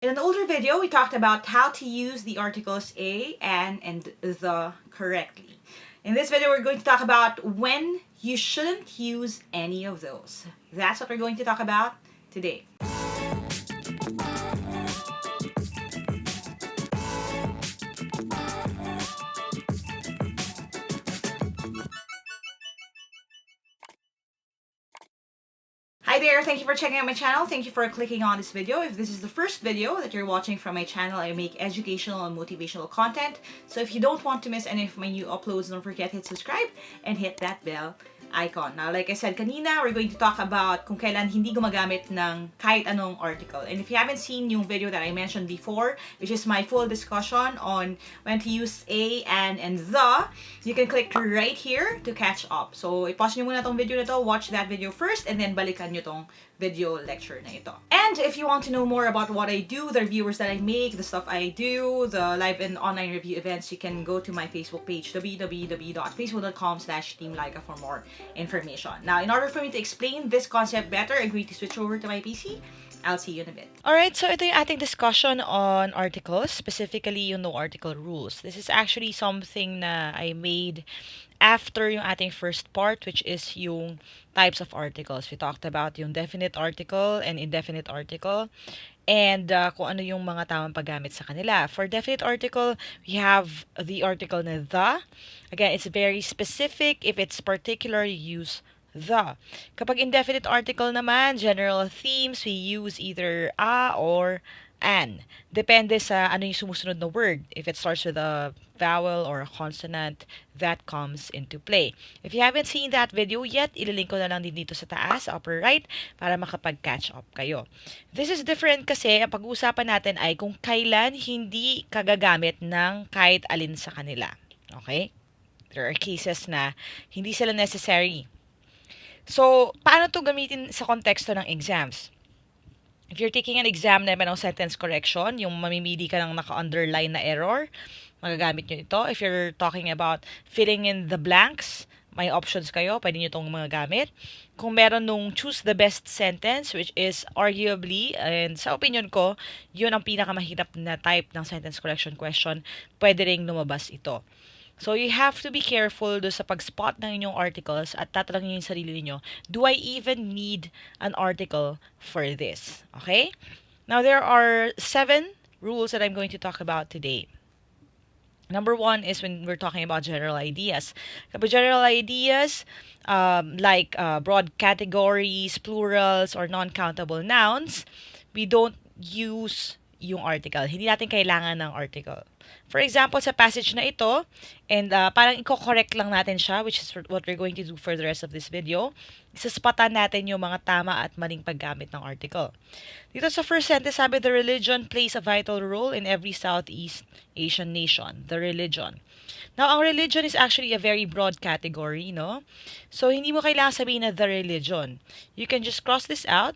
In an older video, we talked about how to use the articles a, and the correctly. In this video, we're going to talk about when you shouldn't use any of those. That's what we're going to talk about today. Hi there, thank you for checking out my channel. Thank you for clicking on this video. If this is the first video that you're watching from my channel, I make educational and motivational content. So if you don't want to miss any of my new uploads, don't forget to hit subscribe and hit that bell icon. Now, like I said kanina, we're going to talk about kung kailan hindi gumagamit ng kahit anong article. And if you haven't seen yung video that I mentioned before, which is my full discussion on when to use a, and the, you can click right here to catch up. So, i-pause nyo muna tong video na to, watch that video first, and then balikan nyo tong video lecture na ito. And if you want to know more about what I do, the reviewers that I make, the stuff I do, the live and online review events, you can go to my Facebook page, www.facebook.com/Team Lyqa for more information. Now, in order for me to explain this concept better, I'm going to switch over to my PC. I'll see you in a bit. Alright, so ito yung ating discussion on articles, specifically yung no article rules. This is actually something na I made after yung ating first part, which is yung types of articles. We talked about yung definite article and indefinite article, and kung ano yung mga tamang paggamit sa kanila. For definite article, we have the article na the. Again, it's very specific. If it's particular, you use the. Kapag indefinite article naman, general themes, we use either a or an. Depende sa ano yung sumusunod na word. If it starts with a vowel or a consonant, that comes into play. If you haven't seen that video yet, ililink ko na lang din dito sa taas, upper right, para makapag-catch up kayo. This is different kasi ang pag-uusapan natin ay kung kailan hindi kagagamit ng kahit alin sa kanila. Okay? There are cases na hindi sila necessary. So, paano to gamitin sa konteksto ng exams? If you're taking an exam na ng sentence correction, yung mamimili ka ng naka-underline na error, magagamit nyo ito. If you're talking about filling in the blanks, may options kayo, pwede nyo itong magagamit. Kung meron nung choose the best sentence, which is arguably, and sa opinion ko, yun ang pinakamahirap na type ng sentence correction question, pwede ring lumabas ito. So, you have to be careful do sa pag-spot ng inyong articles at tatanungin yung sarili niyo, do I even need an article for this? Okay? Now, there are 7 rules that I'm going to talk about today. Number 1 is when we're talking about general ideas. Kapag general ideas, like broad categories, plurals, or non-countable nouns, we don't use yung article. Hindi natin kailangan ng article. For example, sa passage na ito, and parang i-correct lang natin siya, which is what we're going to do for the rest of this video, isaspatan natin yung mga tama at maling paggamit ng article. Dito sa first sentence, sabi, the religion plays a vital role in every Southeast Asian nation. The religion. Now, ang religion is actually a very broad category, no? So, hindi mo kailangan sabihin na the religion. You can just cross this out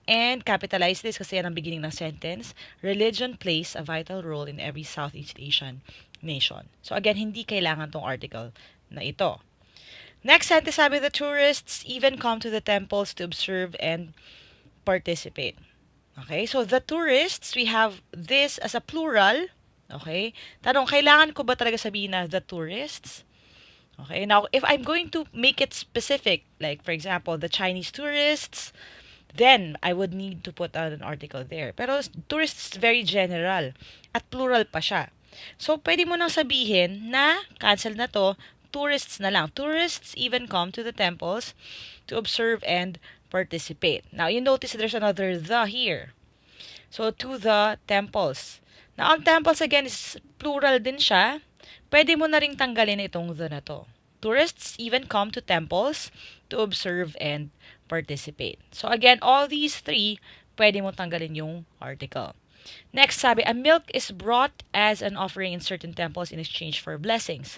and capitalize this kasi yan ang beginning ng sentence. Religion plays a vital role in every Southeast Asian nation. So again, hindi kailangan tong article na ito. Next sentence, sabi, the tourists even come to the temples to observe and participate. Okay, so the tourists, we have this as a plural. Okay, tanong, kailangan ko ba talaga sabihin na the tourists? Okay, now if I'm going to make it specific, like for example, the Chinese tourists, then I would need to put out an article there. Pero tourists is very general at plural pa siya. So, pwede mo nang sabihin na cancel na to, tourists na lang. Tourists even come to the temples to observe and participate. Now, you notice there's another the here. So, to the temples. Now, ang temples again is plural din siya. Pwede mo na ring tanggalin itong the na to. Tourists even come to temples to observe and participate. So again, all these 3, pwede mo tanggalin yung article. Next, sabi, a milk is brought as an offering in certain temples in exchange for blessings.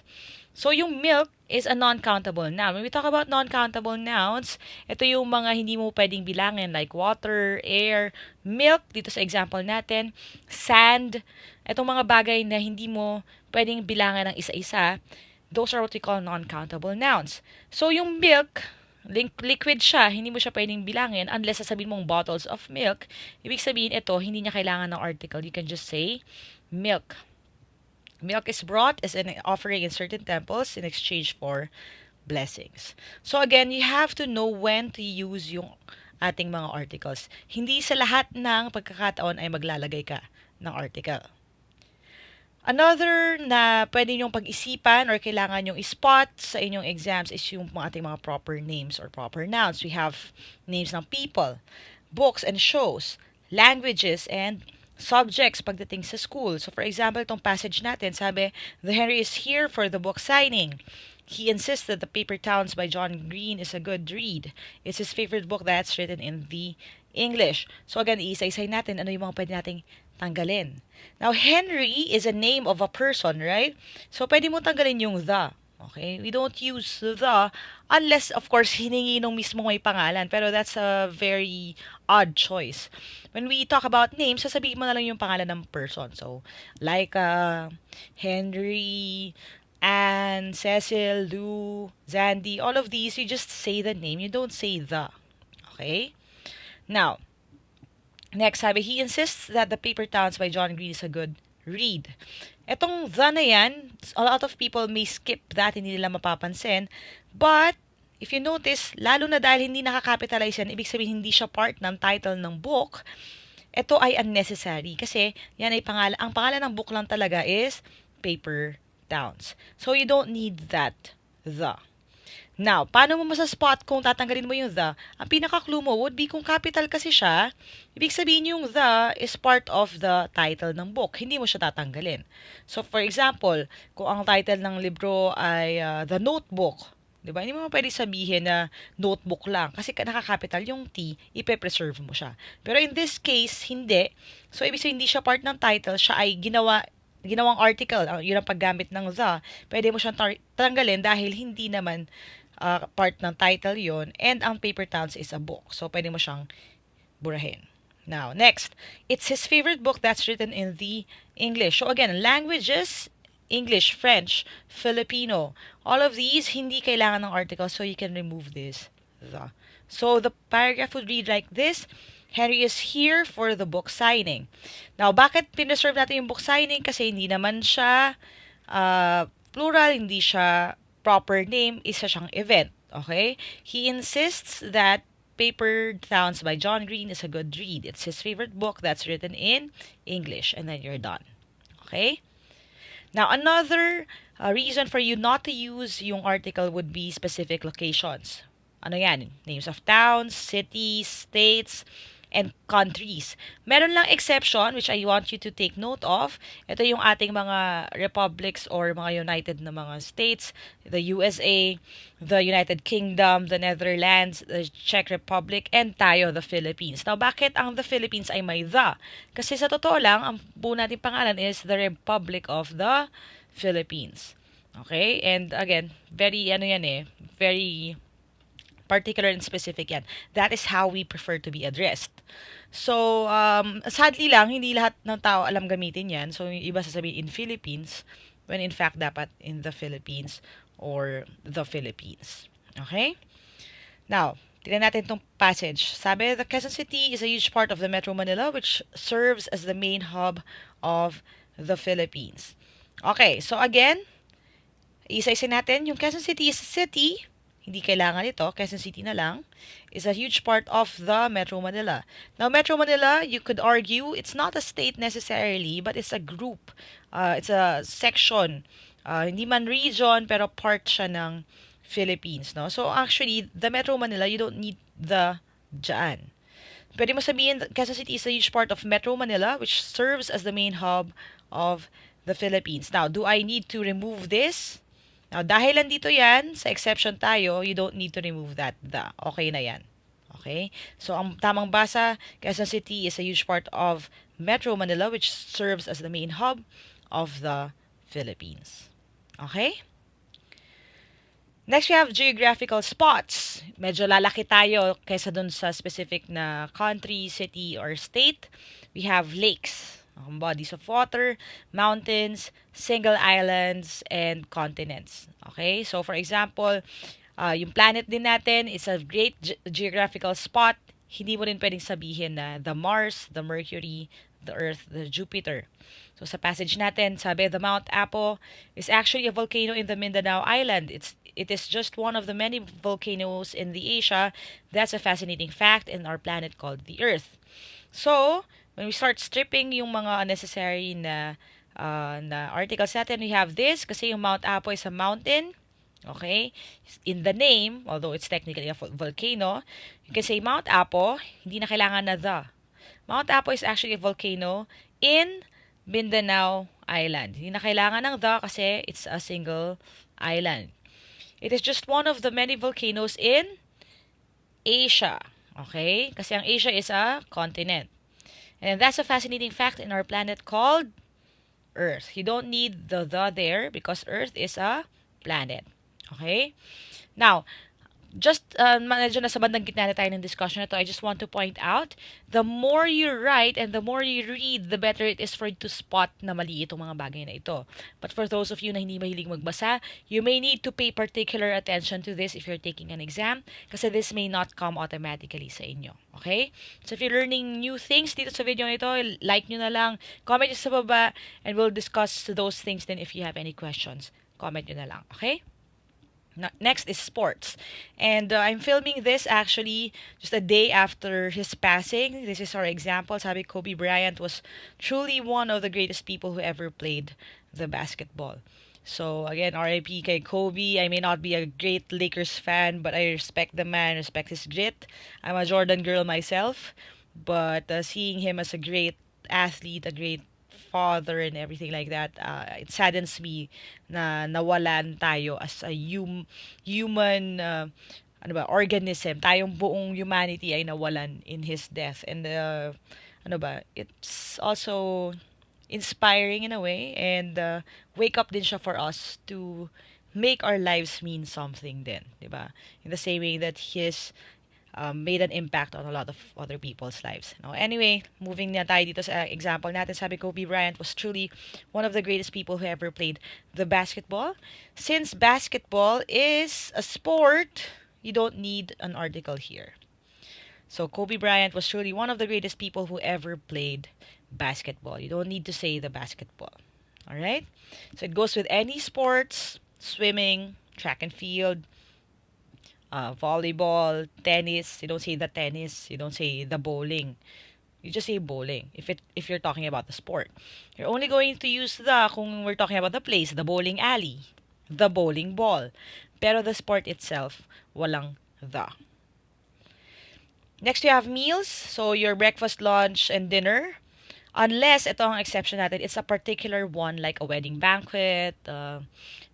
So yung milk is a non-countable noun. When we talk about non-countable nouns, ito yung mga hindi mo pwedeng bilangin like water, air, milk, dito sa example natin, sand, itong mga bagay na hindi mo pwedeng bilangan ng isa-isa. Those are what we call non-countable nouns. So, yung milk, liquid siya, hindi mo siya pwedeng bilangin unless sasabihin mong bottles of milk. Ibig sabihin ito, hindi niya kailangan ng article. You can just say milk. Milk is brought as an offering in certain temples in exchange for blessings. So again, you have to know when to use yung ating mga articles. Hindi sa lahat ng pagkakataon ay maglalagay ka ng article. Another na pwede nyong pag-isipan or kailangan nyong spot sa inyong exams is yung ating mga proper names or proper nouns. We have names ng people, books and shows, languages, and subjects pagdating sa school. So for example, itong passage natin, sabi, the Henry is here for the book signing. He insists that The Paper Towns by John Green is a good read. It's his favorite book that's written in the English. So again, isa-isay natin ano yung mga pwede nating tanggalin. Now, Henry is a name of a person, right? So, pwede mo tanggalin yung the. Okay? We don't use the unless, of course, hiningi nung mismo may pangalan. Pero that's a very odd choice. When we talk about names, sasabihin mo na lang yung pangalan ng person. So, Lyqa, Henry, Anne, Cecil, Lou, Zandy, all of these, you just say the name. You don't say the. Okay? Now, next, sabi, he insists that The Paper Towns by John Green is a good read. Etong the na yan, a lot of people may skip that, hindi nila mapapansin. But, if you notice, lalo na dahil hindi nakakapitalize yan, ibig sabihin hindi siya part ng title ng book, ito ay unnecessary. Kasi, yan ay ang pangalan ng book lang talaga is Paper Towns. So, you don't need that the. Now, paano mo masaspot kung tatanggalin mo yung the? Ang pinaka-clue mo would be kung capital kasi siya, ibig sabihin yung the is part of the title ng book. Hindi mo siya tatanggalin. So, for example, kung ang title ng libro ay The Notebook, di ba? Hindi mo pwede sabihin na notebook lang. Kasi nakakapital yung T, ipe-preserve mo siya. Pero in this case, hindi. So, ibig sabihin, hindi siya part ng title. Siya ay ginawang article. Yun ang paggamit ng the. Pwede mo siyang tanggalin dahil hindi naman part ng title yon, and ang Paper Towns is a book. So, pwede mo siyang burahin. Now, next, it's his favorite book that's written in the English. So, again, languages, English, French, Filipino. All of these, hindi kailangan ng article, so you can remove this. So, the paragraph would read like this. Henry is here for the book signing. Now, bakit pinaserve natin yung book signing? Kasi hindi naman siya plural, hindi siya proper name, isa siyang event. Okay? He insists that Paper Towns by John Green is a good read. It's his favorite book that's written in English. And then you're done. Okay? Now, another reason for you not to use yung article would be specific locations. Ano yan? Names of towns, cities, states, and countries. Meron lang exception which I want you to take note of. Ito yung ating mga republics or mga united na mga states, the USA, the United Kingdom, the Netherlands, the Czech Republic, and tayo, the Philippines. Now, bakit ang the Philippines ay may the? Kasi sa totoo lang, ang buo nating pangalan is the Republic of the Philippines. Okay? And again, very particular and specific yan. That is how we prefer to be addressed. So, sadly lang, hindi lahat ng tao alam gamitin yan. So, yung iba sasabihin in Philippines, when in fact, dapat in the Philippines or the Philippines. Okay? Now, tignan natin itong passage. Sabi, the Quezon City is a huge part of the Metro Manila which serves as the main hub of the Philippines. Okay, so again, isa-isa natin, yung Quezon City is a city. Hindi kailangan ito, Quezon City na lang, is a huge part of the Metro Manila. Now, Metro Manila, you could argue, it's not a state necessarily, but it's a group. It's a section. Hindi man region, pero part siya ng Philippines. No? So, actually, the Metro Manila, you don't need the dyan. Pwede mo sabihin, Quezon City is a huge part of Metro Manila, which serves as the main hub of the Philippines. Now, do I need to remove this? Now, dahil nandito yan, sa exception tayo, you don't need to remove that the. Okay na yan. Okay? So, ang tamang basa, Quezon City is a huge part of Metro Manila which serves as the main hub of the Philippines. Okay? Next, we have geographical spots. Medyo lalaki tayo kaysa dun sa specific na country, city, or state. We have lakes. Bodies of water, mountains, single islands, and continents. Okay? So, for example, Yung planet din natin is a great geographical spot. Hindi mo rin pwedeng sabihin na the Mars, the Mercury, the Earth, the Jupiter. So sa passage natin, sabi, the Mount Apo is actually a volcano in the Mindanao Island. It is just one of the many volcanoes in the Asia. That's a fascinating fact in our planet called the Earth. So, when we start stripping yung mga unnecessary na articles natin, we have this kasi yung Mount Apo is a mountain. Okay? In the name, although it's technically a volcano, you can say Mount Apo, hindi na kailangan na the. Mount Apo is actually a volcano in Mindanao Island. Hindi na kailangan ng the kasi it's a single island. It is just one of the many volcanoes in Asia. Okay? Kasi ang Asia is a continent. And that's a fascinating fact in our planet called Earth. You don't need the there because Earth is a planet. Okay? Now, just medyo nasa bandang gitna na tayo ng discussion na to, I just want to point out, the more you write and the more you read, the better it is for you to spot na mali itong mga bagay na ito. But for those of you na hindi mahilig magbasa, you may need to pay particular attention to this if you're taking an exam kasi this may not come automatically sa inyo. Okay? So if you're learning new things dito sa video na ito, like nyo na lang, comment nyo sa baba, and we'll discuss those things then if you have any questions. Comment nyo na lang. Okay? Next is sports. And I'm filming this actually just a day after his passing. This is our example. Sabi, Kobe Bryant was truly one of the greatest people who ever played the basketball. So again, RIP kay Kobe. I may not be a great Lakers fan, but I respect the man, respect his grit. I'm a Jordan girl myself, but seeing him as a great athlete, a great father and everything like that, it saddens me na nawalan tayo as a human ano ba, organism. Tayong buong humanity ay nawalan in his death. And ano ba, it's also inspiring in a way, and wake up din siya for us to make our lives mean something din, 'di ba? In the same way that his made an impact on a lot of other people's lives. Now, anyway, moving na tayo dito sa example natin, sabi Kobe Bryant was truly one of the greatest people who ever played the basketball. Since basketball is a sport, you don't need an article here. So, Kobe Bryant was truly one of the greatest people who ever played basketball. You don't need to say the basketball. Alright? So, it goes with any sports, swimming, track and field, volleyball, tennis. You don't say the tennis. You don't say the bowling. You just say bowling if you're talking about the sport. You're only going to use the kung we're talking about the place, the bowling alley, the bowling ball. Pero the sport itself, walang the. Next, you have meals. So, your breakfast, lunch, and dinner. Unless, ito ang exception natin, it's a particular one like a wedding banquet,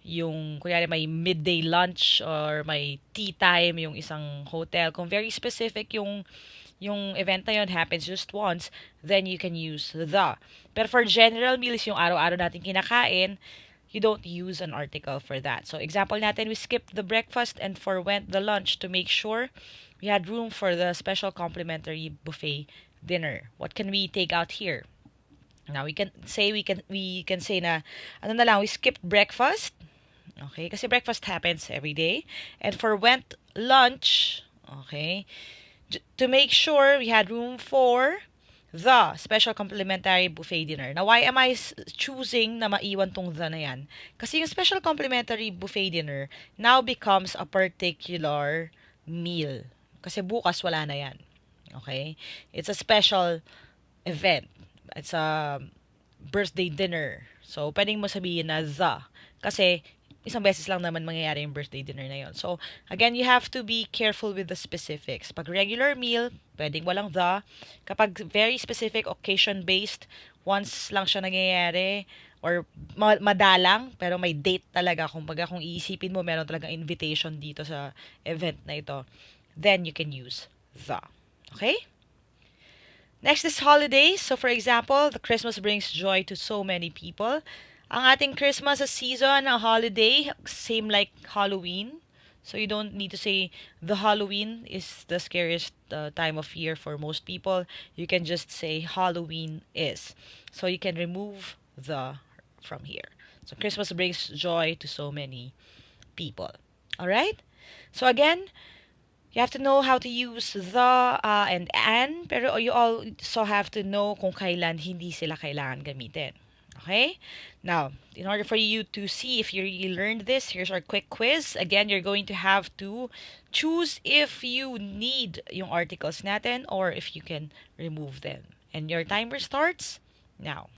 yung, kunyari may midday lunch or may tea time, yung isang hotel. Kung very specific yung event na yun happens just once, then you can use the. Pero for general meals, yung araw-araw natin kinakain, you don't use an article for that. So, example natin, we skipped the breakfast and forwent the lunch to make sure we had room for the special complimentary buffet dinner. What can we take out here? Now we can say na ano na lang, we skipped breakfast. Okay? Kasi breakfast happens every day. And forwent lunch, okay? To make sure we had room for the special complimentary buffet dinner. Now, why am I choosing na maiwan tong the na yan? Kasi yung special complimentary buffet dinner now becomes a particular meal. Kasi bukas wala na yan. Okay? It's a special event. It's a birthday dinner. So, pwedeng mo sabihin na the. Kasi, isang beses lang naman mangyayari yung birthday dinner na yon. So, again, you have to be careful with the specifics. Pag regular meal, pwedeng walang the. Kapag very specific, occasion-based, once lang siya nangyayari, or madalang, pero may date talaga. Kung iisipin mo, meron talagang invitation dito sa event na ito, then you can use the. Okay? Next is holidays. So, for example, the Christmas brings joy to so many people. Ang ating Christmas, a season, a holiday, same like Halloween. So, you don't need to say the Halloween is the scariest time of year for most people. You can just say Halloween is. So, you can remove the from here. So, Christmas brings joy to so many people. Alright? So again, you have to know how to use the and an, pero you also have to know kung kailan hindi sila kailangan gamitin. Okay? Now, in order for you to see if you really learned this, here's our quick quiz. Again, you're going to have to choose if you need yung articles natin or if you can remove them. And your timer starts now.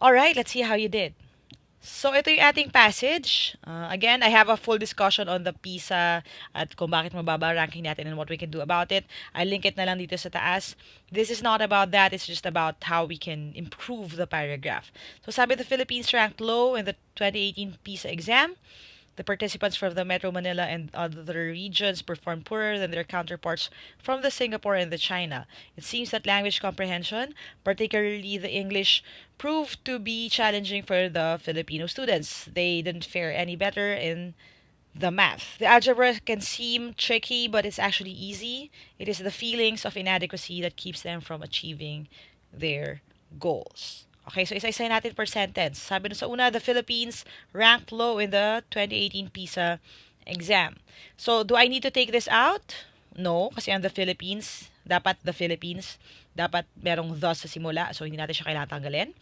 All right, let's see how you did. So, ito yung ating passage. Again, I have a full discussion on the PISA at kung bakit mababa ranking natin and what we can do about it. I'll link it na lang dito sa taas. This is not about that. It's just about how we can improve the paragraph. So, sabi the Philippines ranked low in the 2018 PISA exam. The participants from the Metro Manila and other regions performed poorer than their counterparts from the Singapore and the China. It seems that language comprehension, particularly the English, proved to be challenging for the Filipino students. They didn't fare any better in the math. The algebra can seem tricky, but it's actually easy. It is the feelings of inadequacy that keeps them from achieving their goals. Okay, so isa-isa natin per sentence. Sabi nun sa una, the Philippines ranked low in the 2018 PISA exam. So, do I need to take this out? No, kasi ang the Philippines, dapat the Philippines, dapat merong the sa simula, so hindi natin siya kailangan tanggalin.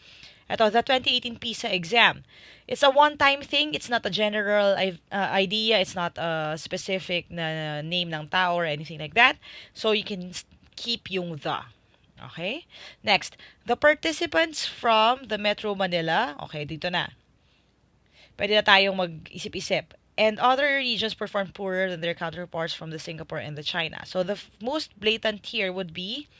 Ito, the 2018 PISA exam. It's a one-time thing. It's not a general idea. It's not a specific na name ng tao or anything like that. So, you can keep yung the. Okay? Next, the participants from the Metro Manila. Okay, dito na. Pwede na tayong mag-isip-isip. And other regions perform poorer than their counterparts from the Singapore and the China. So, the most blatant here would be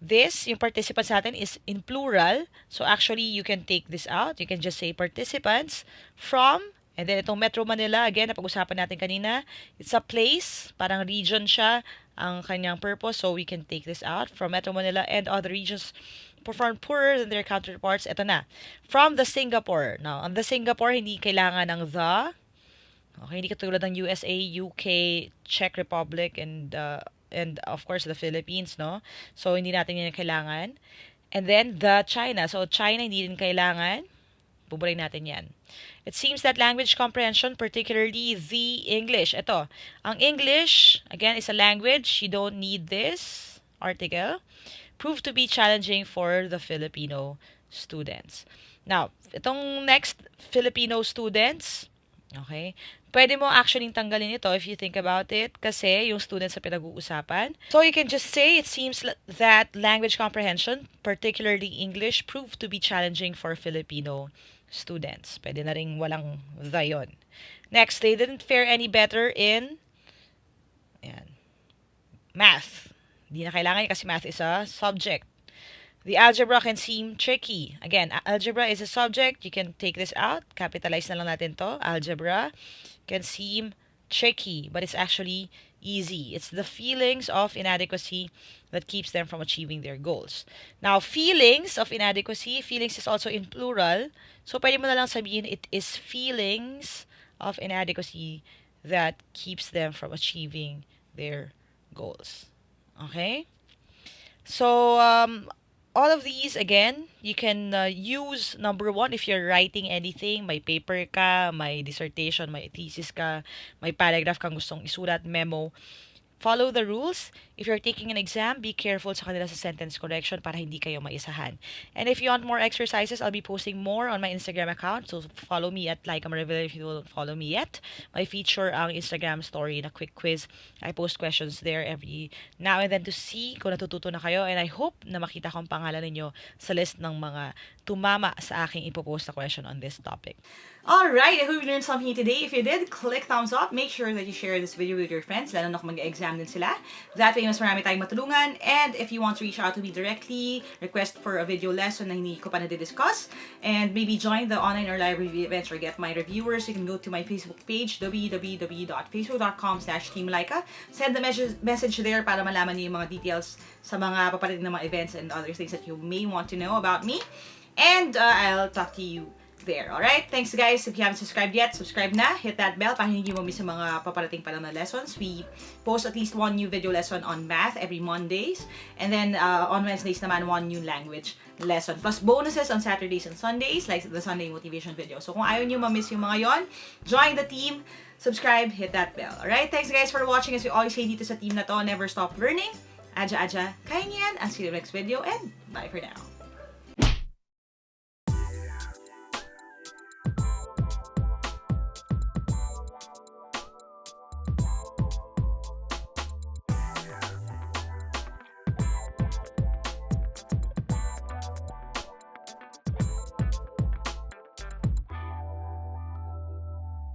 this, yung participants natin is in plural. So, actually, you can take this out. You can just say participants from, And then itong Metro Manila, again, napag-usapan natin kanina, it's a place, parang region siya, ang kanyang purpose, so we can take this out. From Metro Manila and other regions perform poorer than their counterparts. Ito na. From the Singapore. Now, on the Singapore, hindi kailangan ng the. Okay, hindi katulad ng USA, UK, Czech Republic, and of course the Philippines, no? So, hindi natin yan kailangan. And then, the China. So, China, hindi din kailangan. Bubulay natin yan. It seems that language comprehension, particularly the English. Ito, ang English, again, is a language. You don't need this article. Proved to be challenging for the Filipino students. Now, itong next Filipino students, okay, pwede mo actually tanggalin ito if you think about it kasi yung students sa pinag-uusapan. So you can just say it seems that language comprehension, particularly English, proved to be challenging for Filipino students. Pwede na rin walang the yun. Next, they didn't fare any better in math. Hindi na kailangan kasi math is a subject. The algebra can seem tricky. Again, algebra is a subject. You can take this out. Capitalize na lang natin to. Algebra can seem tricky, but it's actually easy. It's the feelings of inadequacy that keeps them from achieving their goals. Now, feelings of inadequacy, feelings is also in plural. So, pwede mo na lang sabihin, it is feelings of inadequacy that keeps them from achieving their goals. Okay? So, all of these, again, you can use number 1 if you're writing anything. May paper ka, may dissertation, may thesis ka, may paragraph kang gustong isulat, memo. Follow the rules. If you're taking an exam, be careful sa kanila sa sentence correction para hindi kayo maisahan. And if you want more exercises, I'll be posting more on my Instagram account. So follow me at Lyqa if you don't follow me yet. May feature ang Instagram story na quick quiz. I post questions there every now and then to see kung natututo na kayo. And I hope na makita ko ang pangalan ninyo sa list ng mga tumama sa aking ipopost na question on this topic. Alright, I hope you learned something today. If you did, click thumbs up. Make sure that you share this video with your friends, lalo na kung mag-exam din sila. That way, mas marami tayong matulungan. And if you want to reach out to me directly, request for a video lesson na hindi ko pa na-discuss, and maybe join the online or live review events or get my reviewers, you can go to my Facebook page, www.facebook.com/Team Lyqa. Send the message there para malaman niyo yung mga details sa mga paparating na mga events and other things that you may want to know about me. And I'll talk to you there. Alright? Thanks guys. If you haven't subscribed yet, subscribe na. Hit that bell para hindi mo miss sa mga paparating pa lang na lessons. We post at least one new video lesson on math every Mondays. And then on Wednesdays naman, one new language lesson. Plus bonuses on Saturdays and Sundays, like the Sunday motivation video. So kung ayaw nyo ma-miss yung mga yon, join the team, subscribe, hit that bell. Alright? Thanks guys for watching. As we always say dito sa team na to, never stop learning. Aja, kaya niyan. I'll see you in the next video and bye for now.